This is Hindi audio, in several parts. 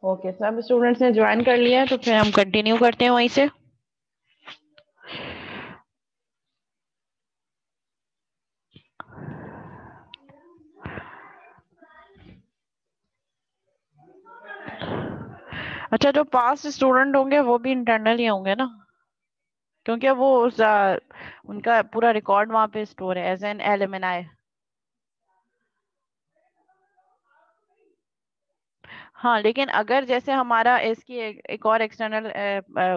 ओके, सब स्टूडेंट्स ने ज्वाइन कर लिया है, तो फिर हम कंटिन्यू करते हैं वहीं से। अच्छा, जो पास्ट स्टूडेंट होंगे वो भी इंटरनल ही होंगे ना, क्योंकि वो उनका पूरा रिकॉर्ड वहां पे स्टोर है एज एन एलएमएनआई। हाँ, लेकिन अगर जैसे हमारा इसकी एक और एक्सटर्नल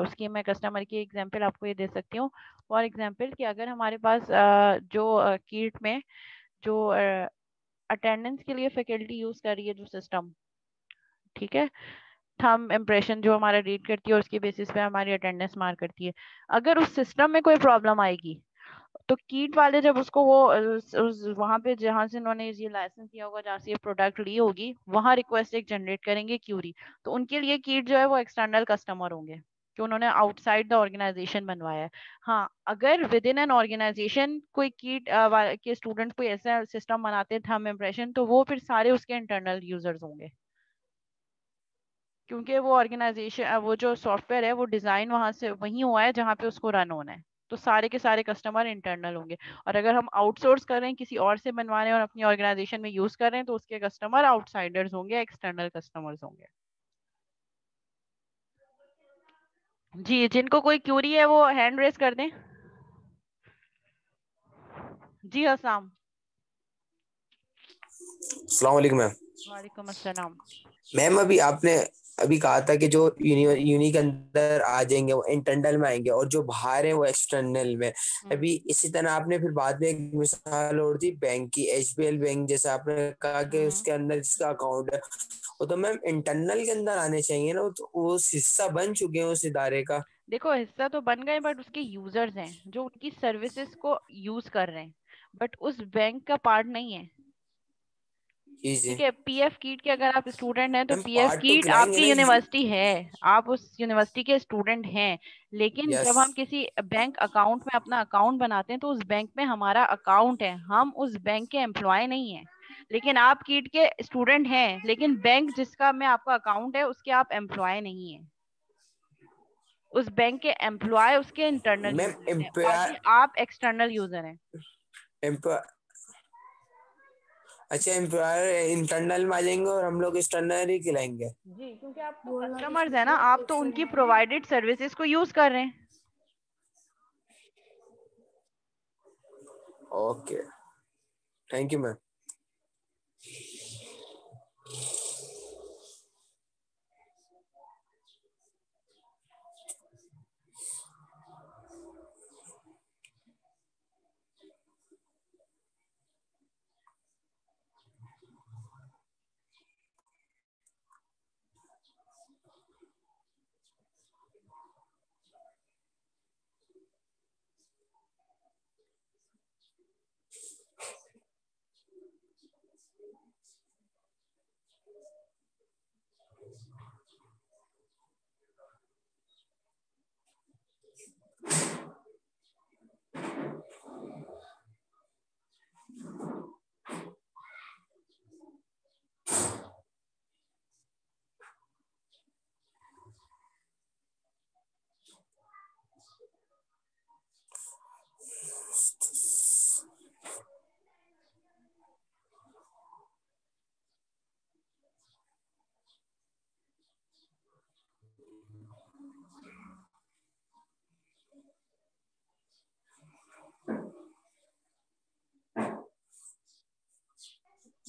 उसकी मैं कस्टमर की एग्जांपल आपको ये दे सकती हूँ। फॉर एग्जांपल कि अगर हमारे पास जो कीट में जो अटेंडेंस के लिए फैकल्टी यूज कर रही है जो सिस्टम, ठीक है, थंब इम्प्रेशन जो हमारा रीड करती है और उसके बेसिस पे हमारी अटेंडेंस मार्क करती है। अगर उस सिस्टम में कोई प्रॉब्लम आएगी तो कीट वाले जब उसको वो वहां पे जहां से उन्होंने ये लाइसेंस दिया होगा, जहाँ से ये प्रोडक्ट ली होगी, वहां रिक्वेस्ट एक जनरेट करेंगे क्यूरी। तो उनके लिए कीट जो है वो एक्सटर्नल कस्टमर होंगे कि उन्होंने आउटसाइड द ऑर्गेनाइजेशन बनवाया है। हाँ, अगर विद इन एन ऑर्गेनाइजेशन कोई कीट के स्टूडेंट कोई ऐसा सिस्टम बनाते हैं थंब इम्प्रेशन, तो वो फिर सारे उसके इंटरनल यूजर्स होंगे, क्योंकि वो ऑर्गेनाइजेशन वो जो सॉफ्टवेयर है वो डिजाइन वहां से वहीं हुआ है जहाँ पे उसको रन होना है। तो सारे के सारे कस्टमर इंटरनल होंगे। और अगर हम आउटसोर्स कर रहे हैं, किसी और से बनवा रहे हैं और अपनी ऑर्गेनाइजेशन में यूज कर रहे हैं, तो उसके कस्टमर आउटसाइडर्स होंगे, एक्सटर्नल कस्टमर्स होंगे। जी, जिनको कोई क्यूरी है वो हैंड रेस कर दें। जी अस्सलाम। अस्सलाम वालेकुम मैम। वालेकुम अस्सलाम। मैम अभी आपने अभी कहा था कि जो यूनी के अंदर आ जाएंगे वो इंटरनल में आएंगे और जो बाहर है वो एक्सटर्नल में। हम्म। अभी इसी तरह आपने फिर बाद में एक मिसाल और दी बैंक की, एचबीएल बैंक, जैसे आपने कहा कि हम्म। उसके अंदर जिसका अकाउंट है वो तो मैम इंटरनल के अंदर आने चाहिए ना, वो तो वो हिस्सा बन चुके हैं उस इदारे का। देखो, हिस्सा तो बन गए, बट उसके यूजर्स हैं जो उनकी सर्विसेज को यूज कर रहे हैं, बट उस बैंक का पार्ट नहीं है। जी जी। ठीक है, पीएफ कीट के अगर आप स्टूडेंट हैं तो मैम पीएफ पार्ट तो कीट खिलाएंगे आपकी ना। यूनिवर्सिटी है, आप उस यूनिवर्सिटी के स्टूडेंट हैं। लेकिन यस। जब हम किसी बैंक अकाउंट में अपना अकाउंट बनाते हैं तो उस बैंक में हमारा अकाउंट है, हम उस बैंक के एम्प्लॉय नहीं है। लेकिन आप कीट के स्टूडेंट हैं, लेकिन बैंक जिसका में आपका अकाउंट है उसके आप एम्प्लॉय नहीं है। उस बैंक के एम्प्लॉय उसके इंटरनल मैम यूजर्स हैं, बाकी एम्प्लॉय आप एक्सटर्नल यूजर हैं। अच्छा, एम्प्लॉयर इंटरनल में आ जाएंगे और हम लोग एक्सटर्नल ही खिलाएंगे। जी, क्योंकि आप तो कस्टमर्स है ना, आप तो उनकी प्रोवाइडेड सर्विसेज को यूज कर रहे हैं। Okay, thank you ma'am.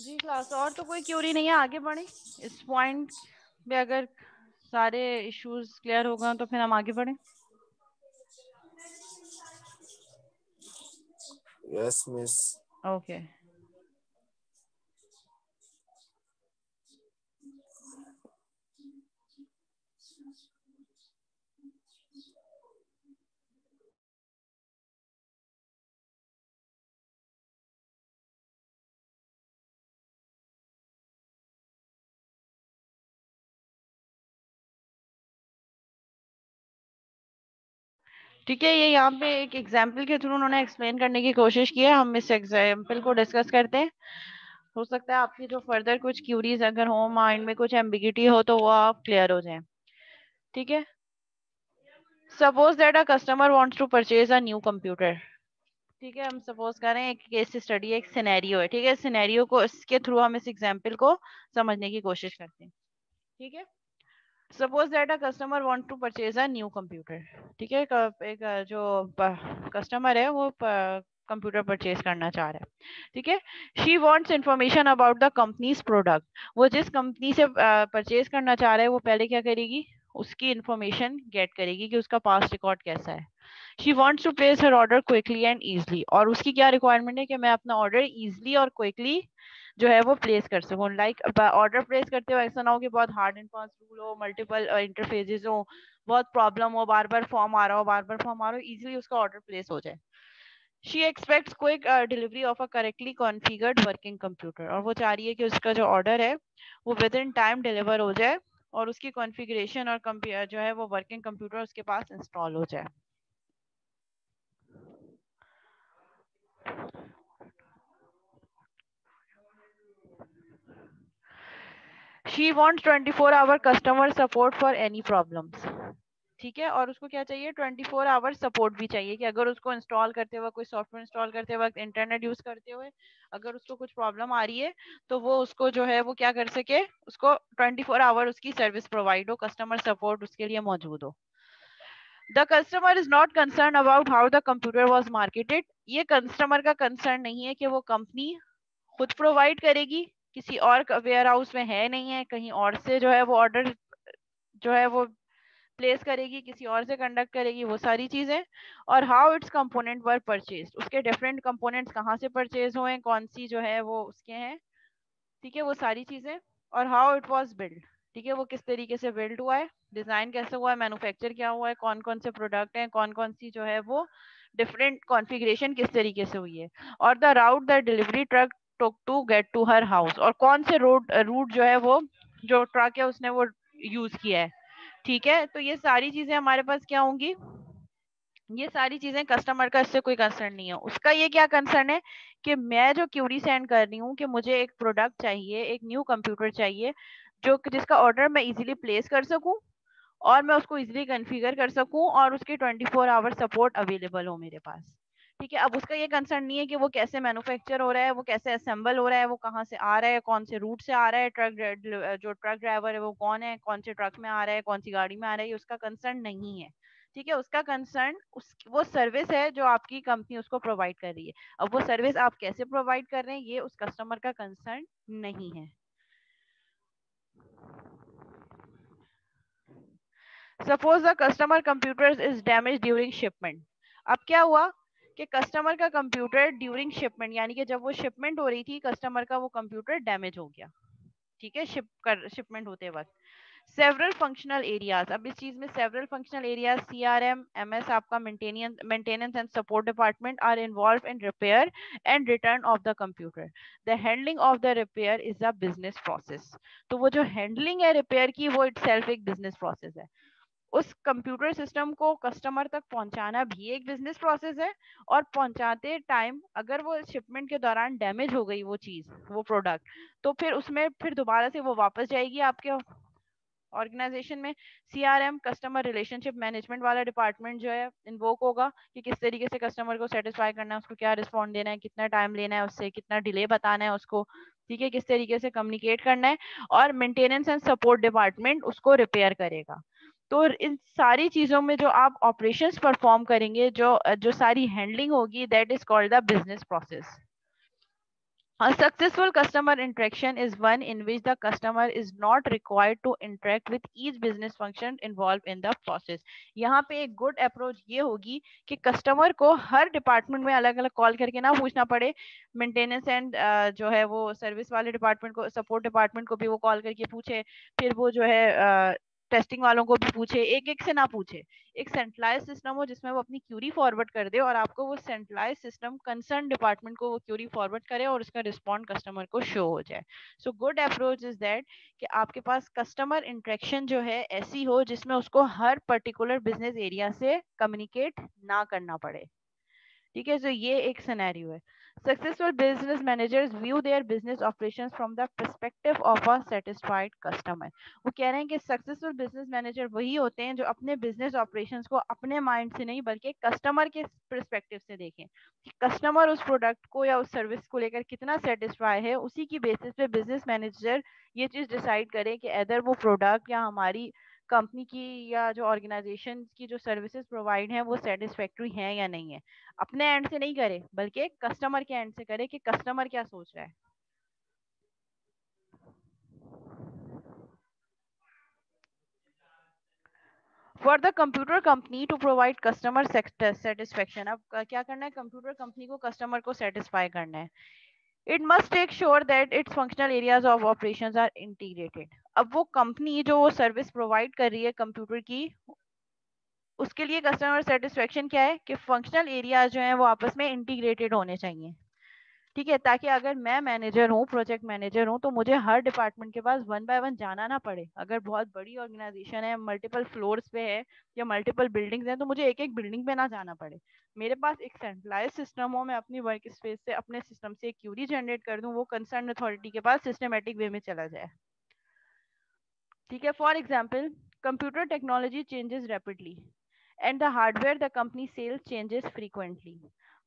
जी क्लास, और तो कोई क्यूरी नहीं है, आगे बढ़े इस पॉइंट पे। अगर सारे इश्यूज क्लियर हो गए तो फिर हम आगे बढ़े। Yes miss. ओके। ठीक है, ये यहाँ पे एक एग्जाम्पल के थ्रू उन्होंने एक्सप्लेन करने की कोशिश की है। हम इस एग्जाम्पल को डिस्कस करते हैं। हो सकता है आपकी जो फर्दर कुछ क्यूरीज अगर हो, माइंड में कुछ एम्बिगिटी हो, तो वो आप क्लियर हो जाए। ठीक है। Suppose that a customer wants to purchase a new computer. ठीक है, हम सपोज कर रहे हैं एक केस स्टडी है, एक सिनेरियो है। ठीक है, सिनेरियो को इसके थ्रू हम इस एग्जाम्पल को समझने की कोशिश करते हैं। ठीक है। Suppose that a customer want to purchase a new computer. ठीक है, एक जो कस्टमर है वो कंप्यूटर परचेज करना चाह रहा है। ठीक है। She wants information about the companies product. वो जिस कंपनी से परचेज करना चाह रहा है वो पहले क्या करेगी, उसकी इंफॉर्मेशन गेट करेगी कि उसका पास्ट रिकॉर्ड कैसा है। She wants to place her order quickly and easily. और उसकी क्या रिक्वायरमेंट है कि मैं अपना ऑर्डर इजली और क्विकली जो है वो प्लेस कर सकूं। लाइक ऑर्डर प्लेस करते हुए ऐसा ना हो कि बहुत हार्ड एंड फास्ट रूल हो, मल्टीपल इंटरफेसेस हो, बहुत प्रॉब्लम हो, बार बार फॉर्म आ रहा हो, बार बार फॉर्म आ रहा हो, इजीली उसका ऑर्डर प्लेस हो जाए। She aspects quick delivery of a correctly configured working computer. और वो चाह रही है कि उसका जो ऑर्डर है वो विद इन टाइम डिलीवर हो जाए और उसकी कॉन्फ़िगरेशन और जो है वो वर्किंग कंप्यूटर उसके पास इंस्टॉल हो जाए। She wants 24 hour customer support for any problems. ठीक है, और उसको क्या चाहिए, 24 आवर सपोर्ट भी चाहिए कि अगर उसको इंस्टॉल करते वक्त, कोई सॉफ्टवेयर इंस्टॉल करते वक्त, इंटरनेट यूज करते हुए अगर उसको कुछ प्रॉब्लम आ रही है तो वो उसको जो है वो क्या कर सके, उसको 24 आवर उसकी सर्विस प्रोवाइड हो, कस्टमर सपोर्ट उसके लिए मौजूद हो। The customer is not concern about how the computer was marketed. ये कस्टमर का कंसर्न नहीं है कि वो कंपनी खुद प्रोवाइड करेगी, किसी और वेयर हाउस में है नहीं है, कहीं और से जो है वो ऑर्डर जो है वो प्लेस करेगी, किसी और से कंडक्ट करेगी, वो सारी चीजें। और how it's component were purchase, उसके डिफरेंट कंपोनेंट्स कहाँ से परचेज हुए, कौन सी जो है वो उसके हैं। ठीक है, वो सारी चीजें। और हाउ इट वाज बिल्ड। ठीक है, वो किस तरीके से बिल्ड हुआ है, डिजाइन कैसे हुआ है, मैन्युफैक्चर क्या हुआ है, कौन कौन से प्रोडक्ट हैं, कौन कौन सी जो है वो डिफरेंट कॉन्फ़िगरेशन किस तरीके से हुई है। और the route the delivery truck took to get to her house, और कौन से रूट जो है वो जो ट्रक है उसने वो यूज किया है। ठीक है, तो ये सारी चीजें हमारे पास क्या होंगी, ये सारी चीजें कस्टमर का इससे कोई कंसर्न नहीं है। उसका ये क्या कंसर्न है कि मैं जो क्यूरी सेंड कर रही हूँ कि मुझे एक प्रोडक्ट चाहिए, एक न्यू कंप्यूटर चाहिए जो जिसका ऑर्डर मैं इजीली प्लेस कर सकूं और मैं उसको इजीली कॉन्फ़िगर कर सकूं और उसकी 24 आवर सपोर्ट अवेलेबल हो मेरे पास। ठीक है, अब उसका ये कंसर्न नहीं है कि वो कैसे मैन्युफैक्चर हो रहा है, वो कैसे असेंबल हो रहा है, वो कहाँ से आ रहा है, कौन से रूट से आ रहा है, जो ट्रक ड्राइवर है वो कौन है, कौन से ट्रक में आ रहा है, कौन सी गाड़ी में आ रहा है, ये उसका कंसर्न नहीं है। ठीक है, उसका कंसर्न वो सर्विस है जो आपकी कंपनी उसको प्रोवाइड कर रही है। अब वो सर्विस आप कैसे प्रोवाइड कर रहे हैं ये उस कस्टमर का कंसर्न नहीं है। Suppose the customer computer is damage during shipment. अब क्या हुआ कि कस्टमर का कंप्यूटर ड्यूरिंग शिपमेंट, यानी कि जब वो शिपमेंट हो रही थी कस्टमर का वो कंप्यूटर डैमेज हो गया। ठीक है, शिपमेंट होते वक्त सेवरल फंक्शनल एरियाज। अब इस चीज में several functional areas, CRM, MS, आपका maintenance and support department are involved in repair and return of the computer. The handling of the repair is a business process. तो वो जो हैंडलिंग है रिपेयर की वो इटसेल्फ एक बिजनेस प्रोसेस है। उस कंप्यूटर सिस्टम को कस्टमर तक पहुंचाना भी एक बिजनेस प्रोसेस है। और पहुंचाते टाइम अगर वो शिपमेंट के दौरान डैमेज हो गई वो चीज, वो प्रोडक्ट, तो फिर उसमें फिर दोबारा से वो वापस जाएगी आपके ऑर्गेनाइजेशन में। सीआरएम, कस्टमर रिलेशनशिप मैनेजमेंट वाला डिपार्टमेंट जो है इन्वोक होगा कि किस तरीके से कस्टमर को सेटिस्फाई करना है, उसको क्या रिस्पॉन्ड देना है, कितना टाइम लेना है उससे, कितना डिले बताना है उसको। ठीक है, किस तरीके से कम्युनिकेट करना है। और मेंटेनेंस एंड सपोर्ट डिपार्टमेंट उसको रिपेयर करेगा। तो इन सारी चीजों में जो आप ऑपरेशंस परफॉर्म करेंगे, जो जो सारी हैंडलिंग होगी, that is called the business process. A successful customer interaction is one in which the customer is not required to interact with each business function involved in the process. यहाँ पे एक गुड अप्रोच ये होगी कि कस्टमर को हर डिपार्टमेंट में अलग अलग कॉल करके ना पूछना पड़े. मेंटेनेंस एंड जो है वो सर्विस वाले डिपार्टमेंट को, सपोर्ट डिपार्टमेंट को भी वो कॉल करके पूछे, फिर वो जो है टेस्टिंग वालों को भी पूछे, एक एक से ना पूछे. एक सेंट्रलाइज सिस्टम हो जिसमें वो अपनी क्यूरी फॉरवर्ड कर दे और आपको वो सेंट्रलाइज सिस्टम कंसर्न डिपार्टमेंट को वो क्यूरी फॉरवर्ड करे और उसका रिस्पॉन्ड कस्टमर को शो हो जाए. So good approach is that कि आपके पास कस्टमर इंटरेक्शन जो है ऐसी हो जिसमें उसको हर पर्टिकुलर बिजनेस एरिया से कम्युनिकेट ना करना पड़े. ठीक है, तो ये एक सिनेरियो है. Successful business managers view their business operations from the perspective of a satisfied customer. वो कह रहे हैं कि सक्सेसफुल बिजनेस मैनेजर वही होते हैं जो अपने बिजनेस ऑपरेशंस को अपने माइंड से नहीं बल्कि कस्टमर के पर्सपेक्टिव से देखें कि कस्टमर उस प्रोडक्ट को या उस सर्विस को लेकर कितना सेटिस्फाई है. उसी की बेसिस पे बिजनेस मैनेजर ये चीज डिसाइड करे कि अदर वो प्रोडक्ट या हमारी कंपनी की या जो ऑर्गेनाइजेशन की जो सर्विसेज प्रोवाइड हैं वो सेटिस्फैक्ट्री हैं या नहीं है. अपने एंड से नहीं करे बल्कि कस्टमर के एंड से करे कि कस्टमर क्या सोच रहा है. For the computer company to provide customer satisfaction. अब क्या करना है, कंप्यूटर कंपनी को कस्टमर को सेटिस्फाई करना है. It must take sure that its functional areas of operations are integrated. अब वो कंपनी जो वो सर्विस प्रोवाइड कर रही है कंप्यूटर की, उसके लिए कस्टमर सेटिस्फेक्शन क्या है कि फंक्शनल एरियाज जो हैं वो आपस में इंटीग्रेटेड होने चाहिए. ठीक है, ताकि अगर मैं मैनेजर हूँ, प्रोजेक्ट मैनेजर हूँ, तो मुझे हर डिपार्टमेंट के पास वन बाय वन जाना ना पड़े. अगर बहुत बड़ी ऑर्गेनाइजेशन है, मल्टीपल फ्लोर्स पे है या मल्टीपल बिल्डिंग्स हैं, तो मुझे एक एक बिल्डिंग पे ना जाना पड़े. मेरे पास एक सेंट्रलाइज सिस्टम हो, मैं अपनी वर्क स्पेस से अपने सिस्टम से एक क्यूरी जनरेट कर दूं, वो कंसर्न अथॉरिटी के पास सिस्टमेटिक वे में चला जाए. ठीक है, for example computer technology changes rapidly and the hardware the company sales changes frequently.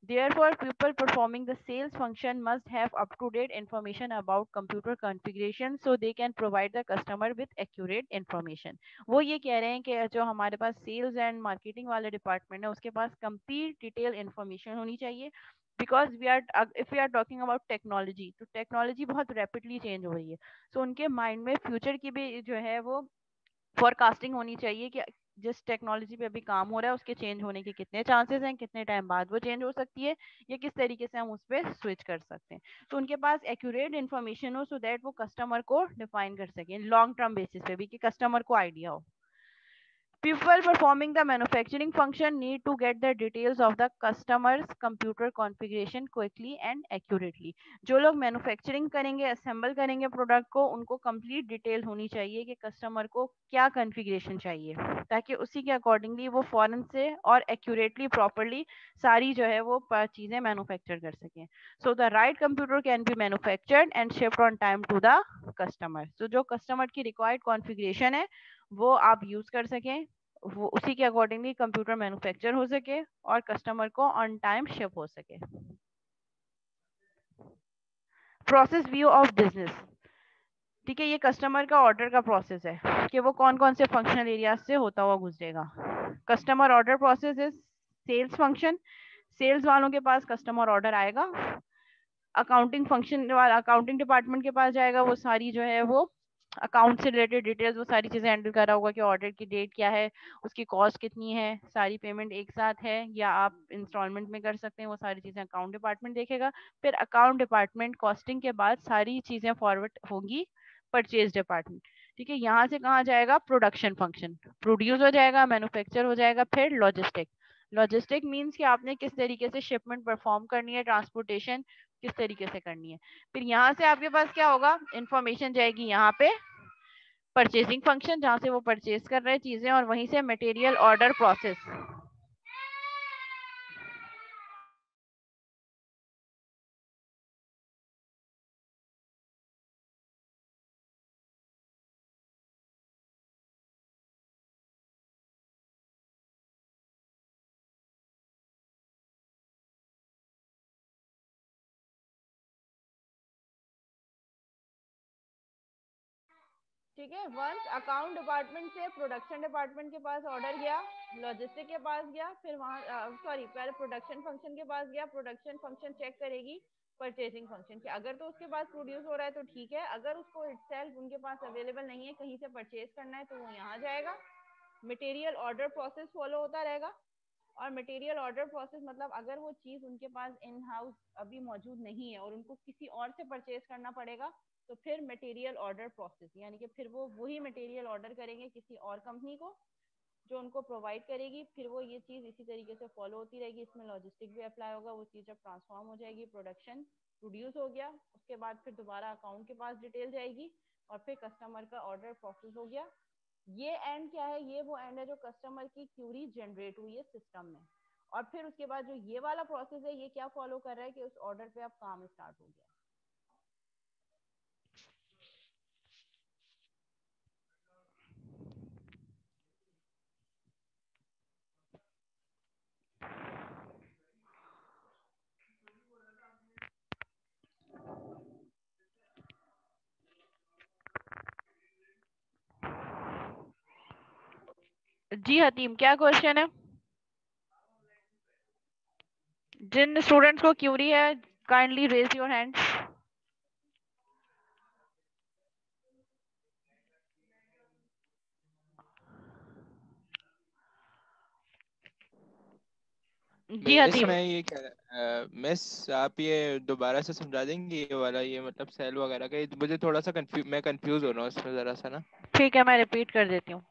Therefore, people performing the sales function must have up-to-date information about computer configuration so they can provide the customer with accurate information. वो ये कह रहे हैं कि जो हमारे पास सेल्स एंड मार्केटिंग वाले डिपार्टमेंट है उसके पास कंप्लीट डिटेल इन्फॉर्मेशन होनी चाहिए. Because we are if we are talking about technology, तो टेक्नोलॉजी बहुत रैपिडली चेंज हो रही है. सो उनके माइंड में फ्यूचर की भी जो है वो फोरकास्टिंग होनी चाहिए कि जिस टेक्नोलॉजी पे अभी काम हो रहा है उसके चेंज होने के कितने चांसेस हैं, कितने टाइम बाद वो चेंज हो सकती है, या किस तरीके से हम उस पर स्विच कर सकते हैं. तो उनके पास एक्यूरेट इन्फॉर्मेशन हो सो दैट वो कस्टमर को डिफाइन कर सकें लॉन्ग टर्म बेसिस पे भी, कि कस्टमर को आइडिया हो. People performing the manufacturing function need to get the details of the customer's computer configuration quickly and accurately. जो लोग मैन्युफैक्चरिंग करेंगे, असेंबल करेंगे प्रोडक्ट को, उनको कंप्लीट डिटेल होनी चाहिए कि कस्टमर को क्या कॉन्फ़िगरेशन चाहिए, ताकि उसी के अकॉर्डिंगली वो फौरन से और एक्यूरेटली प्रॉपरली सारी जो है वो चीज़ें मैन्युफैक्चर कर सकें. So the right computer can be manufactured and shipped on time to the customer. तो जो कस्टमर की रिक्वायर्ड कॉन्फ़िगरेशन है वो आप यूज़ कर सकें, वो उसी के अकॉर्डिंगली कंप्यूटर मैन्युफैक्चर हो सके और कस्टमर को ऑन टाइम शिप हो सके. Process view of business. ठीक है, ये कस्टमर का ऑर्डर का प्रोसेस है कि वो कौन कौन से फंक्शनल एरिया से होता हुआ गुजरेगा. Customer order process is sales function. Sales वालों के पास कस्टमर ऑर्डर आएगा, अकाउंटिंग फंक्शन वाला अकाउंटिंग डिपार्टमेंट के पास जाएगा, वो सारी जो है वो अकाउंट से रिलेटेड डिटेल्स वो सारी चीज़ें हैंडल कर रहा होगा कि ऑर्डर की डेट क्या है, उसकी कॉस्ट कितनी है, सारी पेमेंट एक साथ है या आप इंस्टॉलमेंट में कर सकते हैं, वो सारी चीज़ें अकाउंट डिपार्टमेंट देखेगा. फिर अकाउंट डिपार्टमेंट कॉस्टिंग के बाद सारी चीज़ें फॉरवर्ड होंगी परचेज डिपार्टमेंट. ठीक है, यहाँ से कहाँ जाएगा, प्रोडक्शन फंक्शन, प्रोड्यूस हो जाएगा, मैन्युफैक्चर हो जाएगा. फिर लॉजिस्टिक. लॉजिस्टिक मीन्स कि आपने किस तरीके से शिपमेंट परफॉर्म करनी है, ट्रांसपोर्टेशन किस तरीके से करनी है. फिर यहाँ से आपके पास क्या होगा, इंफॉर्मेशन जाएगी यहाँ पे परचेजिंग फंक्शन, जहाँ से वो परचेज कर रहे हैं चीजें, और वहीं से मटेरियल ऑर्डर प्रोसेस. ठीक है, वंस अकाउंट डिपार्टमेंट से प्रोडक्शन डिपार्टमेंट के पास ऑर्डर गया, लॉजिस्टिक के पास गया, फिर वहाँ सॉरी पहले प्रोडक्शन फंक्शन के पास गया, प्रोडक्शन फंक्शन चेक करेगी परचेसिंग फंक्शन की। अगर तो उसके पास प्रोड्यूस हो रहा है तो ठीक है, अगर उसको इटसेल्फ उनके पास अवेलेबल नहीं है, कहीं से परचेज करना है, तो वो यहाँ जाएगा। मटेरियल ऑर्डर प्रोसेस फॉलो होता रहेगा। और मटेरियल ऑर्डर प्रोसेस मतलब अगर वो चीज उनके पास इन हाउस अभी मौजूद नहीं है और उनको किसी और से परचेज करना पड़ेगा, तो फिर मटेरियल ऑर्डर प्रोसेस, यानी कि फिर वो वही मटेरियल ऑर्डर करेंगे किसी और कंपनी को जो उनको प्रोवाइड करेगी। फिर वो ये चीज इसी तरीके से फॉलो होती रहेगी। इसमें लॉजिस्टिक भी अप्लाई होगा। वो चीज जब ट्रांसफॉर्म हो जाएगी, प्रोडक्शन प्रोड्यूस हो गया, उसके बाद फिर दोबारा अकाउंट के पास डिटेल जाएगी और फिर कस्टमर का ऑर्डर प्रोसेस हो गया। ये एंड क्या है? ये वो एंड है जो कस्टमर की क्यूरी जनरेट हुई है सिस्टम में। और फिर उसके बाद जो ये वाला प्रोसेस है, ये क्या फॉलो कर रहा है कि उस ऑर्डर पे अब काम स्टार्ट हो गया। जी हतीम, क्या क्वेश्चन है? जिन स्टूडेंट्स को क्यूरी है, काइंडली रेज योर हैंड्स। जी मिस हतीम। मैं ये मिस आप ये दोबारा से समझा देंगे ये वाला, ये मतलब सेल वगैरह का, मुझे थोड़ा सा मैं कंफ्यूज हो रहा हूँ इसमें जरा सा ना। ठीक है, मैं रिपीट कर देती हूँ।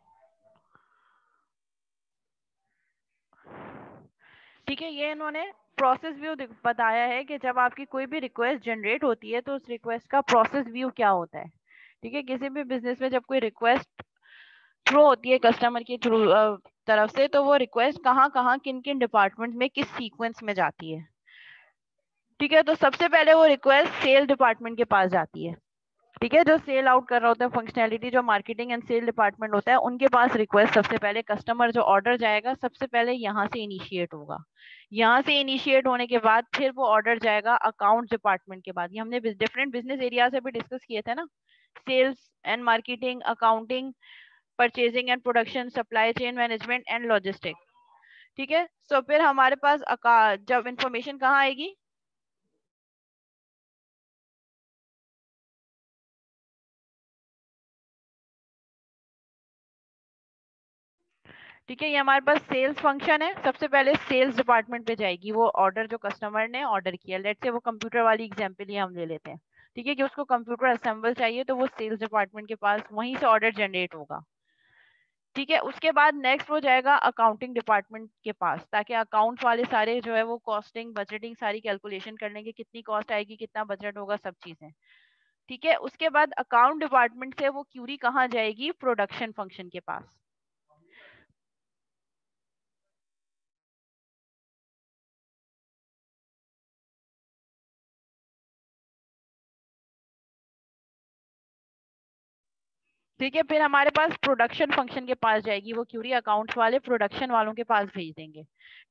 ठीक है, ये इन्होंने प्रोसेस व्यू बताया है कि जब आपकी कोई भी रिक्वेस्ट जनरेट होती है तो उस रिक्वेस्ट का प्रोसेस व्यू क्या होता है। ठीक है, किसी भी बिजनेस में जब कोई रिक्वेस्ट थ्रो होती है कस्टमर की थ्रू तरफ से, तो वो रिक्वेस्ट कहाँ कहाँ किन किन डिपार्टमेंट में किस सीक्वेंस में जाती है। ठीक है, तो सबसे पहले वो रिक्वेस्ट सेल डिपार्टमेंट के पास जाती है। ठीक है, जो सेल आउट कर रहा होता है फंक्शनैलिटी, जो मार्केटिंग एंड सेल डिपार्टमेंट होता है, उनके पास रिक्वेस्ट सबसे पहले कस्टमर जो ऑर्डर जाएगा सबसे पहले यहाँ से इनिशिएट होगा। यहाँ से इनिशिएट होने के बाद फिर वो ऑर्डर जाएगा अकाउंट डिपार्टमेंट के बाद। ये हमने डिफरेंट बिजनेस एरिया से भी डिस्कस किए थे ना, sales and marketing, accounting, purchasing and production, supply chain management and logistic. ठीक है, सो फिर हमारे पास जब इंफॉर्मेशन कहाँ आएगी, ठीक है, ये हमारे पास सेल्स फंक्शन है। सबसे पहले सेल्स डिपार्टमेंट पे जाएगी वो ऑर्डर जो कस्टमर ने ऑर्डर किया। लेट्स से वो कंप्यूटर वाली एग्जांपल ही हम ले लेते हैं। ठीक है, कि उसको कंप्यूटर असेंबल चाहिए तो वो सेल्स डिपार्टमेंट के पास वहीं से ऑर्डर जनरेट होगा। ठीक है, उसके बाद नेक्स्ट वो जाएगा अकाउंटिंग डिपार्टमेंट के पास, ताकि अकाउंट्स वाले सारे जो है वो कॉस्टिंग बजटिंग सारी कैलकुलेशन कर लेंगे, कितनी कॉस्ट आएगी, कितना बजट होगा, सब चीजें। ठीक है, उसके बाद अकाउंट डिपार्टमेंट से वो क्यूरी कहाँ जाएगी? प्रोडक्शन फंक्शन के पास। ठीक है, फिर हमारे पास प्रोडक्शन फंक्शन के पास जाएगी वो क्यूरी, अकाउंट्स वाले प्रोडक्शन वालों के पास भेज देंगे।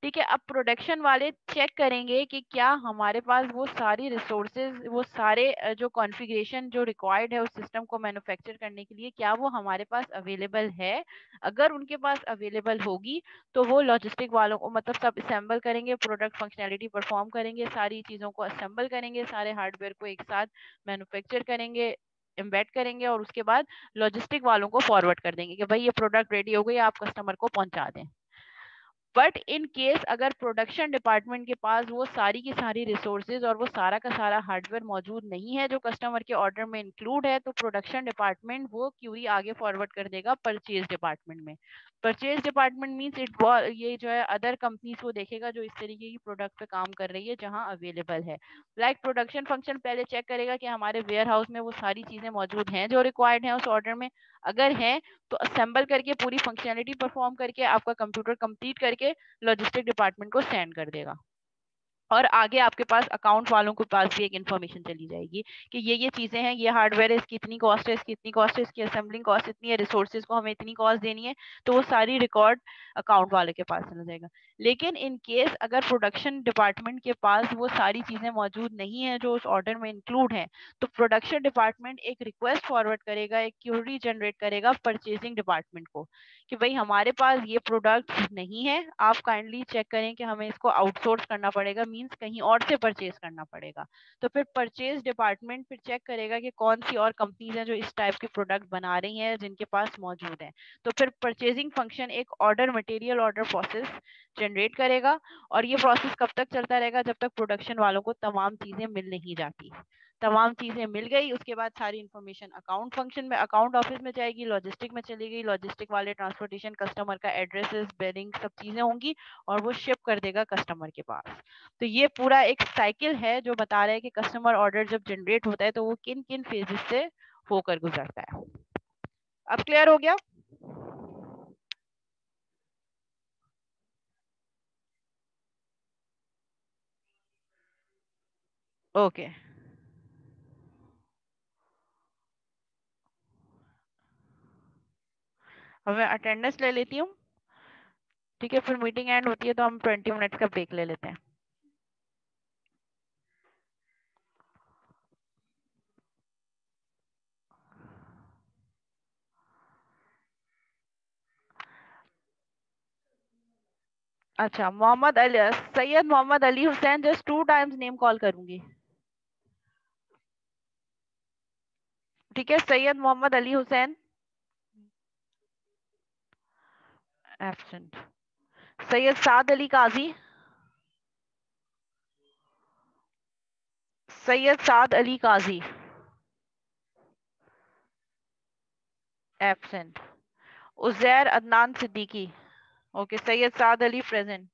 ठीक है, अब प्रोडक्शन वाले चेक करेंगे कि क्या हमारे पास वो सारी रिसोर्सेज, वो सारे जो कॉन्फ़िगरेशन जो रिक्वायर्ड है उस सिस्टम को मैन्युफैक्चर करने के लिए, क्या वो हमारे पास अवेलेबल है। अगर उनके पास अवेलेबल होगी तो वो लॉजिस्टिक वालों को मतलब सब असेंबल करेंगे, प्रोडक्ट फंक्शनैलिटी परफॉर्म करेंगे, सारी चीज़ों को असेंबल करेंगे, सारे हार्डवेयर को एक साथ मैन्युफैक्चर करेंगे, एम्बेड करेंगे और उसके बाद लॉजिस्टिक वालों को फॉरवर्ड कर देंगे कि भाई ये प्रोडक्ट रेडी हो गई, आप कस्टमर को पहुंचा दें। बट इन केस अगर प्रोडक्शन डिपार्टमेंट के पास वो सारी की सारी रिसोर्सेज और वो सारा का सारा हार्डवेयर मौजूद नहीं है जो कस्टमर के ऑर्डर में इंक्लूड है, तो प्रोडक्शन डिपार्टमेंट वो क्यूरी आगे फॉरवर्ड कर देगा परचेज डिपार्टमेंट में। परचेज डिपार्टमेंट मींस ये जो है अदर कंपनीज को देखेगा जो इस तरीके की प्रोडक्ट पे काम कर रही है जहां अवेलेबल है। लाइक प्रोडक्शन फंक्शन पहले चेक करेगा कि हमारे वेयर हाउस में वो सारी चीजें मौजूद हैं जो रिक्वायर्ड हैं उस ऑर्डर में। अगर है तो असेंबल करके पूरी फंक्शनैलिटी परफॉर्म करके आपका कंप्यूटर कंप्लीट करके लॉजिस्टिक डिपार्टमेंट को सेंड कर देगा। और आगे आपके पास अकाउंट वालों के पास भी एक इन्फॉर्मेशन चली जाएगी कि ये चीजें हैं, ये हार्डवेयर है, इसकी इतनी कॉस्ट है, इसकी इतनी कॉस्ट है, इसकी असेंबलिंग कॉस्ट इतनी है, रिसोर्सेज को हमें इतनी कॉस्ट देनी है, तो वो सारी रिकॉर्ड अकाउंट वाले के पास चला जाएगा। लेकिन इन केस अगर प्रोडक्शन डिपार्टमेंट के पास वो सारी चीजें मौजूद नहीं है जो उस ऑर्डर में इंक्लूड है, तो प्रोडक्शन डिपार्टमेंट एक रिक्वेस्ट फॉरवर्ड करेगा, एक क्यूरी जनरेट करेगा परचेजिंग डिपार्टमेंट को कि भाई हमारे पास ये प्रोडक्ट नहीं है, आप काइंडली चेक करें कि हमें इसको आउटसोर्स करना पड़ेगा, मीन्स कहीं और से परचेज करना पड़ेगा। तो फिर परचेज डिपार्टमेंट फिर चेक करेगा कि कौन सी और कंपनीज हैं जो इस टाइप के प्रोडक्ट बना रही हैं जिनके पास मौजूद हैं। तो फिर परचेजिंग फंक्शन एक order material order process generate करेगा, और ये प्रोसेस कब तक चलता रहेगा, जब तक प्रोडक्शन वालों को तमाम चीज़ें मिल नहीं जाती। तमाम चीज़ें मिल गई, उसके बाद सारी इन्फॉर्मेशन अकाउंट फंक्शन में, अकाउंट ऑफिस में जाएगी, लॉजिस्टिक में चली गई, लॉजिस्टिक वाले ट्रांसपोर्टेशन, कस्टमर का एड्रेसेस, बिलिंग, सब चीज़ें होंगी और वो शिप कर देगा कस्टमर के पास। तो ये पूरा एक साइकिल है जो बता रहा है कि कस्टमर ऑर्डर जब जनरेट होता है तो वो किन किन फेजेस से होकर गुजरता है। अब क्लियर हो गया? ओके, अब मैं अटेंडेंस ले लेती हूँ। ठीक है, फिर मीटिंग एंड होती है तो हम 20 मिनट्स का ब्रेक ले लेते हैं। अच्छा, Mohammad Ali, Syed Mohammad Ali Hussain, just 2 times name call करूंगी। ठीक है, Syed Mohammad Ali Hussain absent. Syed Saad Ali Qazi, Syed Saad Ali Qazi absent. Uzair Adnan Siddiqui, okay, Syed Saad Ali present.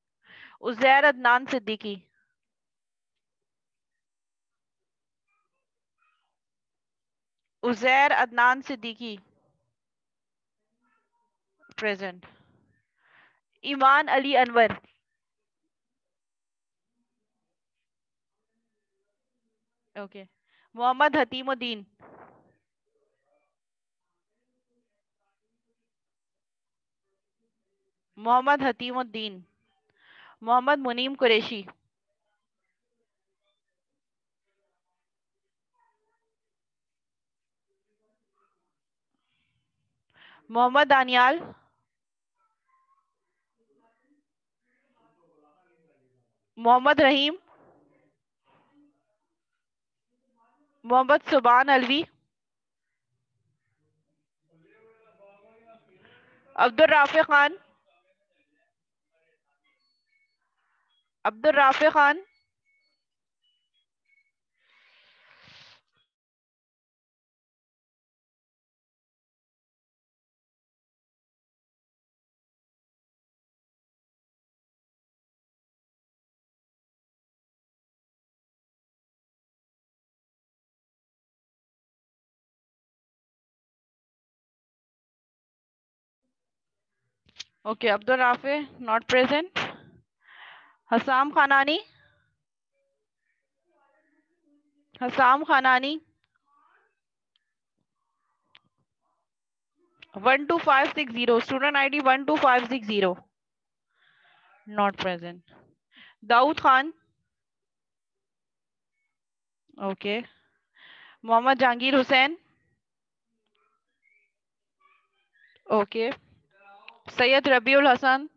Uzair Adnan Siddiqui, Uzair Adnan Siddiqui present. Iman Ali Anwar, okay. Mohammad Hatimuddin, Mohammad Hatimuddin. Mohammad Muneem Qureshi, Mohammad Daniyal, Mohammad Rahim, Mohammad Subhan Alvi, Abdul Rafay Khan, Abdul Rafay Khan, okay, Abdul Rafe not present. Hasam Khanani, Hasam Khanani 12560, student ID 12560 not present. Daud Khan, okay. Mohammad Jahangir Hussain, okay. Syed Rabiul Hasan,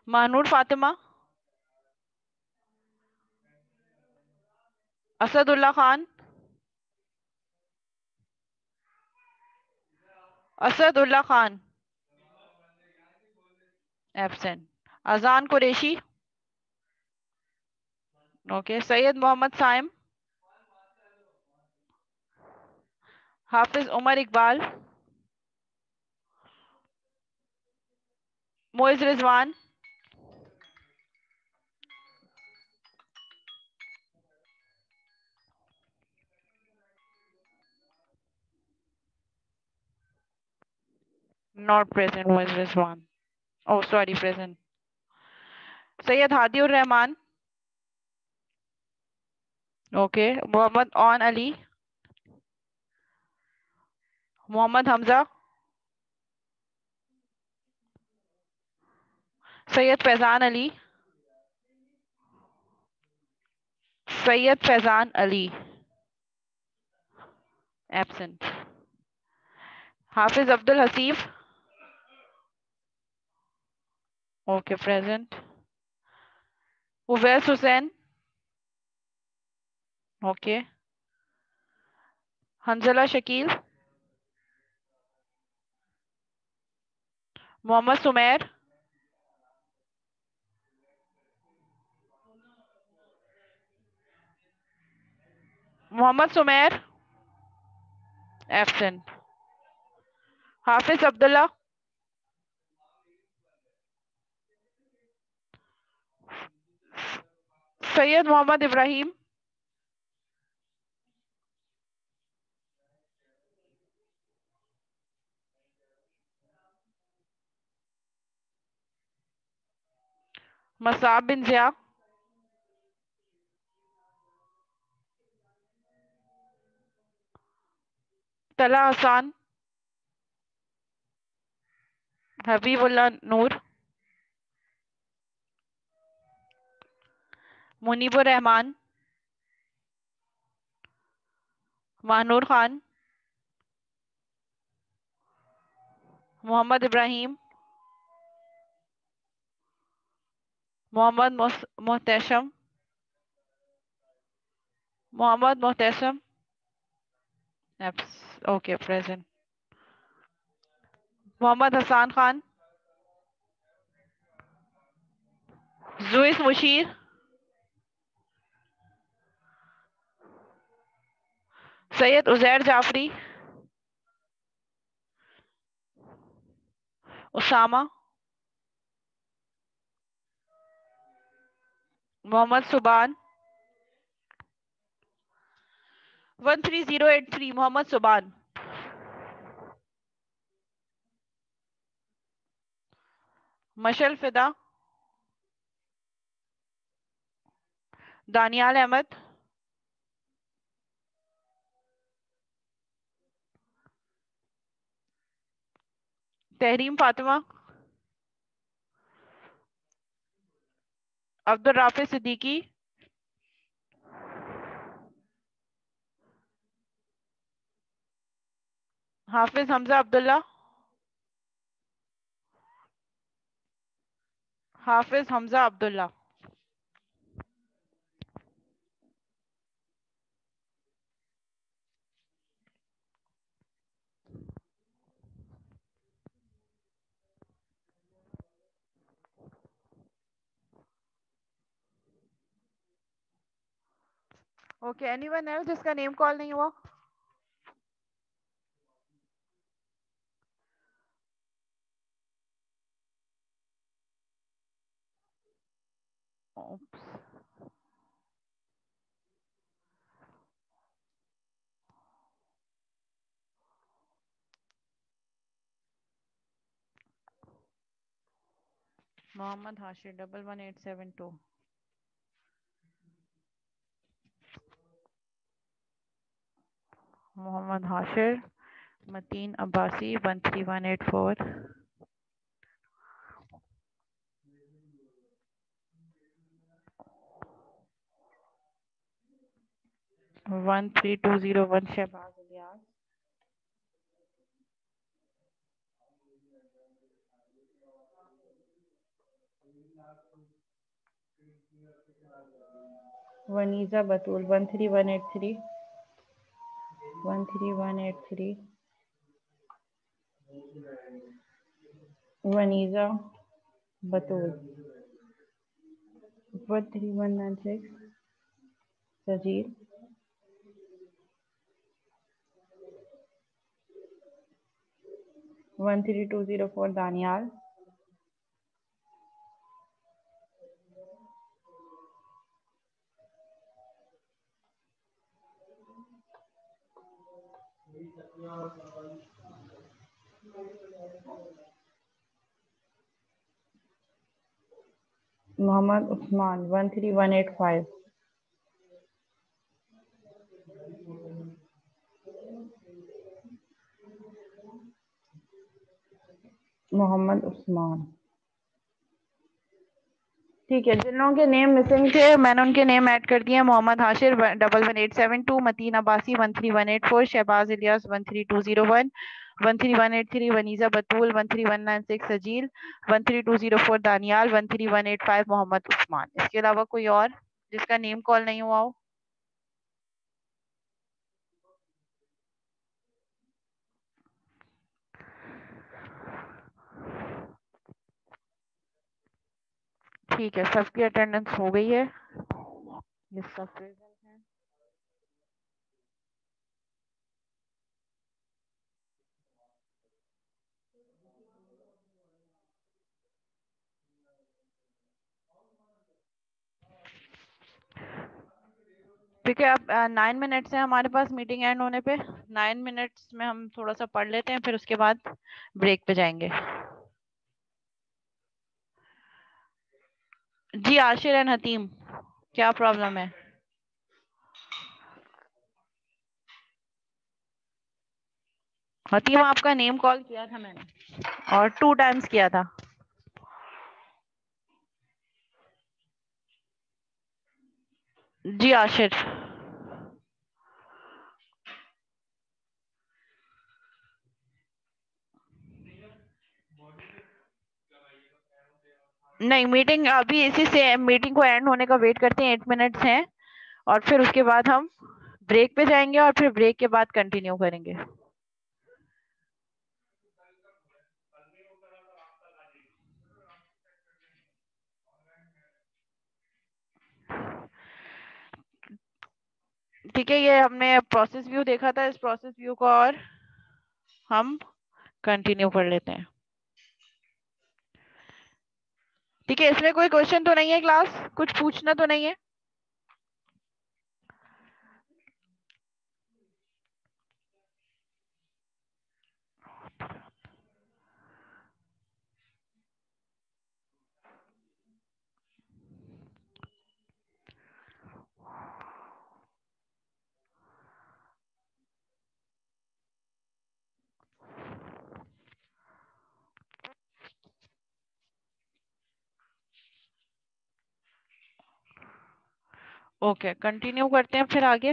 Manoor Fatima, Asadullah Khan, Asadullah Khan absent. Azan Qureshi, okay. Syed Mohammad Saim, Hafiz Umar Iqbal, Moiz Rizwan, not present. Moiz Rizwan, oh sorry, present. Syed Hadiur Rahman, okay. Mohammad Aun Ali, Mohammad Hamza, Syed Faizan Ali, Syed Faizan Ali absent. Hafiz Abdul हसीफ, okay present. Uwais Hussain. Okay. Hanzala Shakeel. Mohammad Sumer. Mohammad Sumer absent. Hafiz Abdullah. Syed Mohammad Ibrahim. Musab bin Zia. Talha Hassan. Habibullah Noor. Munibur Rahman. Mahnoor Khan. Mohammad Ibrahim. Mohammad Mohtasham. Mohammad Mohtasham okay present. Mohammad Hassan Khan. Juis Mushir. Syed Uzair Jafri. Usama. Mohammad Subhan. 13083 Mohammad Subhan. Mashal Fida. Daniyal Ahmed. Tahreem Fatima. Abdul Rafi Siddiqui. Hafiz Hamza Abdullah. Hafiz Hamza Abdullah. Okay anyone else जिसका नेम कॉल नहीं हुआ? Oops. मोहम्मद हाशिर 11872। मोहम्मद हाशिर। मतीन अब्बासी 13184। 13201 शहबाज इलियास। वनीजा बतूल 13183। 13183। वनीजा बतूल 13196। सजीर 13204। दानियाल। मोहम्मद उस्मान 13185। मोहम्मद उस्मान ठीक है, जिन लोगों के नेम मिसिंग थे मैंने उनके नेम ऐड कर दिए। मोहम्मद हाशिर 11872, मतीन अब्बासी 13184, शहबाज इलियास 13201, 13183, वनीजा बतूल 13196, सजील 13204, दानियाल 13185, मोहम्मद उस्मान। इसके अलावा कोई और जिसका नेम कॉल नहीं हुआ हो? ठीक है, सबकी अटेंडेंस हो गई है, ये सब प्रेजेंट हैं। ठीक है, अब 9 मिनट्स है हमारे पास मीटिंग एंड होने पे। 9 मिनट्स में हम थोड़ा सा पढ़ लेते हैं, फिर उसके बाद ब्रेक पे जाएंगे। जी आशिर एंड हतीम, क्या प्रॉब्लम है? हतीम आपका नेम कॉल किया था मैंने, और 2 टाइम्स किया था। जी आशिर। नहीं, मीटिंग अभी इसी से मीटिंग को एंड होने का वेट करते हैं, 8 मिनट्स हैं, और फिर उसके बाद हम ब्रेक पे जाएंगे और फिर ब्रेक के बाद कंटिन्यू करेंगे। ठीक है, ये हमने प्रोसेस व्यू देखा था, इस प्रोसेस व्यू को और हम कंटिन्यू कर लेते हैं। ठीक है, इसमें कोई क्वेश्चन तो नहीं है? क्लास कुछ पूछना तो नहीं है? ओके, कंटिन्यू करते हैं फिर आगे।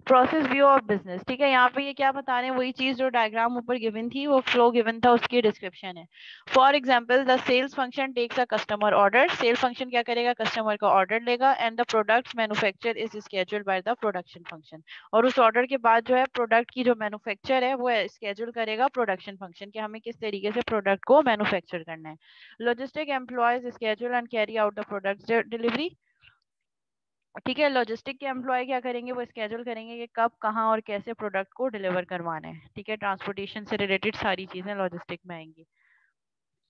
Process view of business. ठीक है, यहाँ पे ये क्या बता रहे हैं, वही चीज जो डायग्राम ऊपर गिवन थी, वो फ्लो गिवन था, उसकी डिस्क्रिप्शन है। For example, the sales function takes a customer order. Sale function क्या करेगा? कस्टमर का ऑर्डर लेगा, and the product manufacture is scheduled by the production function. और उस ऑर्डर के बाद जो है प्रोडक्ट की जो मैन्युफैक्चर है वो स्केड्यूल करेगा प्रोडक्शन फंक्शन कि हमें किस तरीके से प्रोडक्ट को मैन्युफैक्चर करना है। Logistic employees schedule and carry out the product delivery. ठीक है, लॉजिस्टिक के एम्प्लॉय क्या करेंगे? वो स्केड्यूल करेंगे कि कब, कहाँ और कैसे प्रोडक्ट को डिलीवर करवाना है। ठीक है, ट्रांसपोर्टेशन से रिलेटेड सारी चीजें लॉजिस्टिक में आएंगी।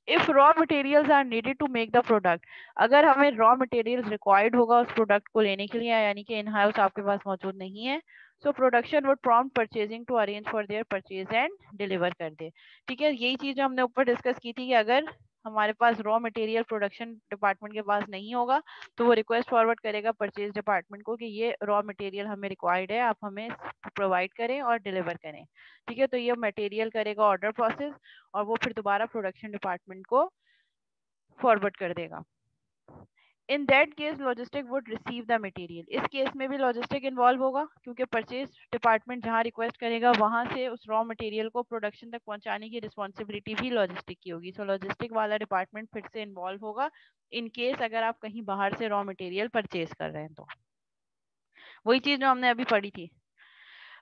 If raw materials are needed to make the product, अगर हमें रॉ मटेरियल्स रिक्वायर्ड होगा उस प्रोडक्ट को लेने के लिए, यानी कि इन हाउस आपके पास मौजूद नहीं है, so production would prompt purchasing to arrange for their purchase and deliver कर दे। ठीक है, यही चीज हमने ऊपर डिस्कस की थी कि अगर हमारे पास रॉ मटेरियल प्रोडक्शन डिपार्टमेंट के पास नहीं होगा तो वो रिक्वेस्ट फॉरवर्ड करेगा परचेज डिपार्टमेंट को कि ये रॉ मटेरियल हमें रिक्वायर्ड है, आप हमें प्रोवाइड करें और डिलीवर करें। ठीक है, तो ये मटेरियल करेगा ऑर्डर प्रोसेस, और वो फिर दोबारा प्रोडक्शन डिपार्टमेंट को फॉरवर्ड कर देगा। In that case logistic would receive the material. इस केस में भी लॉजिस्टिक इन्वॉल्व होगा, क्योंकि परचेज डिपार्टमेंट जहां रिक्वेस्ट करेगा वहां से उस रॉ मटेरियल को प्रोडक्शन तक पहुंचाने की रिस्पॉन्सिबिलिटी भी लॉजिस्टिक की होगी। सो लॉजिस्टिक वाला डिपार्टमेंट फिर से इन्वॉल्व होगा इन केस अगर आप कहीं बाहर से रॉ मटेरियल परचेज कर रहे हैं तो। वही चीज जो हमने अभी पढ़ी थी।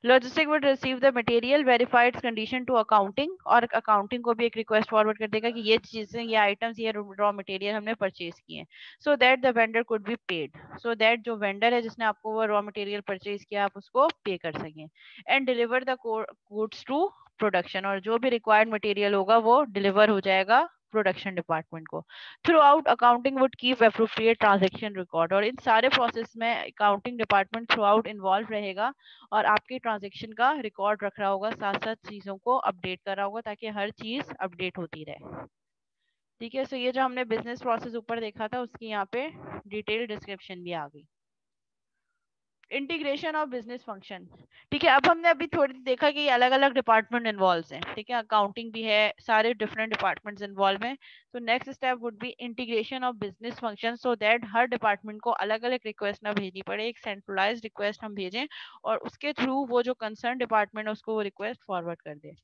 Logistic would receive the material, verify its condition to accounting, और अकाउंटिंग को भी एक रिक्वेस्ट फॉरवर्ड कर देगा कि ये चीजें, ये आइटम्स, ये रॉ मटेरियल हमने परचेज किए हैं, so that the vendor could be paid, so that जो वेंडर है जिसने आपको वो रॉ मटेरियल परचेज किया आप उसको पे कर सकें। And deliver the goods to production, और जो भी रिक्वायर्ड मटेरियल होगा वो डिलीवर हो जाएगा प्रोडक्शन डिपार्टमेंट को। Through out accounting would keep appropriate transaction record, और इन सारे प्रोसेस में accounting department through out involve रहेगा और आपके ट्रांजेक्शन का रिकॉर्ड रख रहा होगा, साथ साथ चीजों को अपडेट कर रहा होगा ताकि हर चीज अपडेट होती रहे। ठीक है, सो ये जो हमने बिजनेस प्रोसेस ऊपर देखा था उसकी यहाँ पे डिटेल डिस्क्रिप्शन भी आ गई। Integration of business function. ठीक है, अब हमने अभी थोड़ी देखा कि अलग अलग डिपार्टमेंट इन्वॉल्व हैं। ठीक है, अकाउंटिंग भी है, सारे डिफरेंट डिपार्टमेंट्स इन्वॉल्व हैं। तो next step would be integration of business function, so that her department को अलग अलग रिक्वेस्ट ना भेजनी पड़े, एक सेंट्रलाइज्ड रिक्वेस्ट हम भेजें और उसके थ्रू वो जो कंसर्न डिपार्टमेंट है उसको वो रिक्वेस्ट फॉरवर्ड कर दे।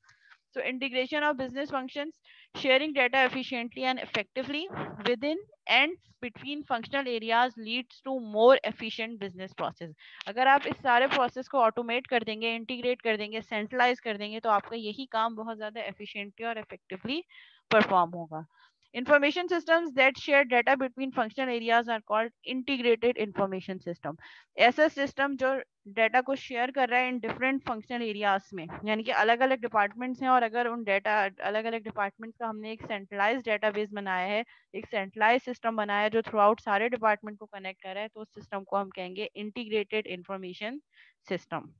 So integration of business functions, sharing data efficiently and effectively within and between functional areas leads to more efficient business process. अगर आप इस सारे प्रोसेस को ऑटोमेट कर देंगे, इंटीग्रेट कर देंगे, सेंट्रलाइज कर देंगे तो आपका यही काम बहुत ज्यादा एफिशिएंटली और इफेक्टिवली परफॉर्म होगा। Information systems that share data between functional areas are called integrated information system. ऐसा सिस्टम जो डाटा को शेयर कर रहा है इन डिफरेंट फंक्शनल एरियाज में, यानी कि अलग अलग डिपार्टमेंट्स हैं और अगर उन डाटा अलग अलग डिपार्टमेंट्स का हमने एक सेंट्रलाइज डेटाबेस बनाया है, एक सेंट्रलाइज सिस्टम बनाया है जो थ्रू आउट सारे डिपार्टमेंट को कनेक्ट कर रहा है, तो उस सिस्टम को हम कहेंगे इंटीग्रेटेड इंफॉर्मेशन सिस्टम।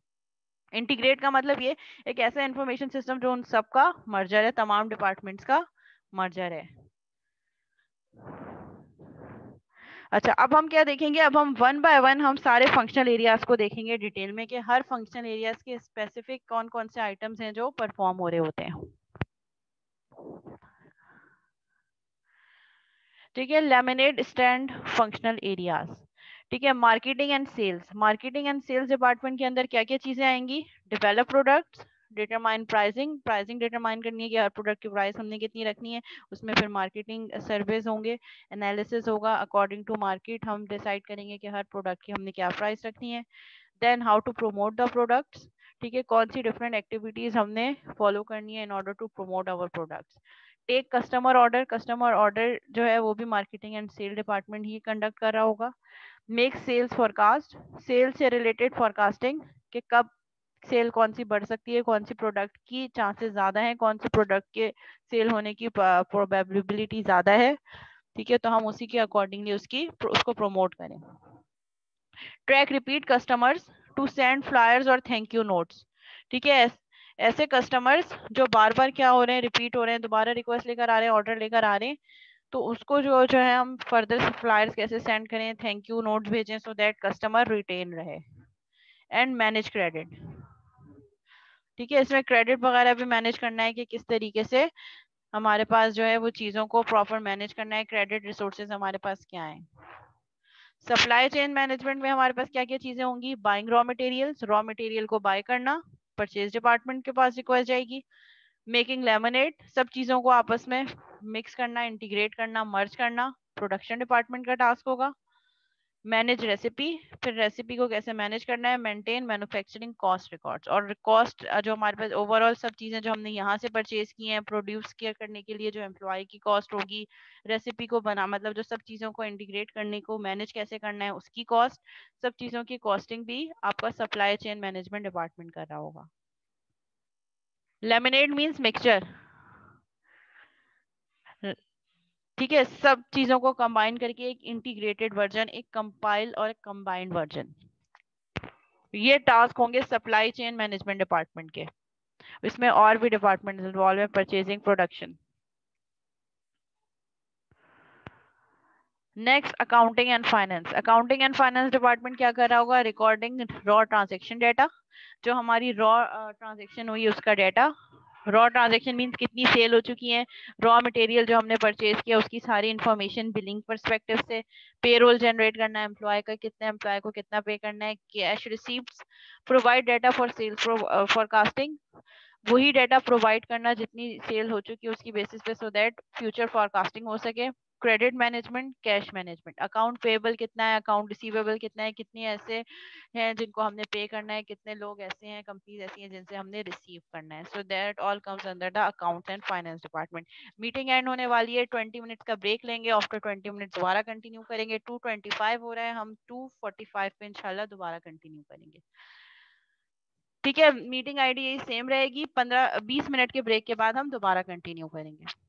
इंटीग्रेट का मतलब ये एक ऐसा इंफॉर्मेशन सिस्टम जो उन सबका मर्जर है, तमाम डिपार्टमेंट्स का मर्जर है। अच्छा, अब हम क्या देखेंगे, अब हम वन बाय वन हम सारे फंक्शनल एरियाज को देखेंगे डिटेल में कि हर फंक्शनल एरियाज के स्पेसिफिक कौन कौन से आइटम्स हैं जो परफॉर्म हो रहे होते हैं। ठीक है, लेमिनेट स्टैंड फंक्शनल एरियाज। ठीक है, marketing and sales. Marketing and sales department के अंदर क्या क्या चीजें आएंगी? Develop products, determine pricing, pricing determine करनी है कि हर प्रोडक्ट की प्राइस हमने कितनी रखनी है, उसमें फिर मार्केटिंग सर्वेज होंगे, एनालिसिस होगा, अकॉर्डिंग टू मार्केट हम डिसाइड करेंगे कि हर प्रोडक्ट की हमने क्या प्राइस रखनी है। Then how to promote the products. ठीक है, कौन सी डिफरेंट एक्टिविटीज हमने फॉलो करनी है in order to promote our products. Take customer order, customer order जो है वो भी मार्केटिंग एंड सेल डिपार्टमेंट ही कंडक्ट कर रहा होगा। मेक सेल्स फोरकास्ट, सेल से रिलेटेड फोरकास्टिंग कि कब सेल कौन सी बढ़ सकती है, कौन सी प्रोडक्ट की चांसेस ज्यादा है, कौन सी प्रोडक्ट के सेल होने की प्रोबेबिलिटी ज्यादा है। ठीक है, तो हम उसी के अकॉर्डिंगली उसको प्रमोट करें। Track repeat customers to send flyers और थैंक यू नोट्स। ठीक है, ऐसे कस्टमर्स जो बार बार क्या हो रहे हैं, रिपीट हो रहे हैं, दोबारा रिक्वेस्ट लेकर आ रहे हैं, ऑर्डर लेकर आ रहे हैं, तो उसको जो जो है हम फर्दर फ्लायर्स कैसे सेंड करें, थैंक यू नोट्स भेजें सो दैट कस्टमर रिटेन रहे। And manage credit. ठीक है, इसमें क्रेडिट वगैरह भी मैनेज करना है कि किस तरीके से हमारे पास जो है वो चीज़ों को प्रॉपर मैनेज करना है, क्रेडिट रिसोर्सेज हमारे पास क्या है। सप्लाई चेन मैनेजमेंट में हमारे पास क्या क्या चीजें होंगी? Buying raw materials, raw material को बाय करना, परचेज डिपार्टमेंट के पास रिक्वेस्ट जाएगी। मेकिंग लेमनेड, सब चीजों को आपस में मिक्स करना, इंटीग्रेट करना, मर्ज करना, प्रोडक्शन डिपार्टमेंट का टास्क होगा। मैनेज रेसिपी, फिर रेसिपी को कैसे मैनेज करना है। मेंटेन मैन्युफैक्चरिंग कॉस्ट रिकॉर्ड्स, और कॉस्ट जो हमारे पास ओवरऑल सब चीजें जो हमने यहाँ से परचेज की हैं, प्रोड्यूस किया करने के लिए जो एम्प्लॉय की कॉस्ट होगी, रेसिपी को बना मतलब जो सब चीजों को इंटीग्रेट करने को मैनेज कैसे करना है उसकी कॉस्ट, सब चीजों की कॉस्टिंग भी आपका सप्लाई चेन मैनेजमेंट डिपार्टमेंट कर रहा होगा। Laminate means mixture. ठीक है, सब चीजों को कंबाइन करके एक इंटीग्रेटेड वर्जन, एक कंपाइल और एक कंबाइंड वर्जन, ये टास्क होंगे सप्लाई चेन मैनेजमेंट डिपार्टमेंट के। इसमें और भी डिपार्टमेंट इन्वॉल्व है, purchasing, production. Next accounting and finance. Accounting and finance department क्या कर रहा होगा? रिकॉर्डिंग रॉ ट्रांजेक्शन डेटा, जो हमारी रॉ ट्रांजेक्शन हुई उसका डेटा। रॉ ट्रांजेक्शन मीन्स कितनी सेल हो चुकी है, रॉ मटेरियल जो हमने परचेज किया उसकी सारी इंफॉर्मेशन बिलिंग परस्पेक्टिव से, पेरोल जनरेट करना है एम्प्लॉय का, कितने एम्प्लॉय को कितना पे करना है, cash receipts, provide data for sales forecasting, वही डेटा प्रोवाइड करना जितनी सेल हो चुकी है उसकी बेसिस पे, सो दैट फ्यूचर फोरकास्टिंग हो सके। Credit management, cash management, account payable कितना है, अकाउंट रिसीवेबल कितना है, कितनी ऐसे हैं जिनको हमने पे करना है, कितने लोग ऐसे हैं, कंपनीज ऐसी हैं जिनसे हमने रिसीव करना है। So that all comes under the accounts and finance department. Meeting and होने वाली है, 20 मिनट्स का ब्रेक लेंगे, आफ्टर 20 मिनट दोबारा कंटिन्यू करेंगे। 2:25 हो रहा है, हम 2:45 पे इंशाल्लाह दोबारा कंटिन्यू करेंगे। ठीक है, मीटिंग आईडी यही सेम रहेगी, 15-20 मिनट के ब्रेक के बाद हम दोबारा कंटिन्यू करेंगे।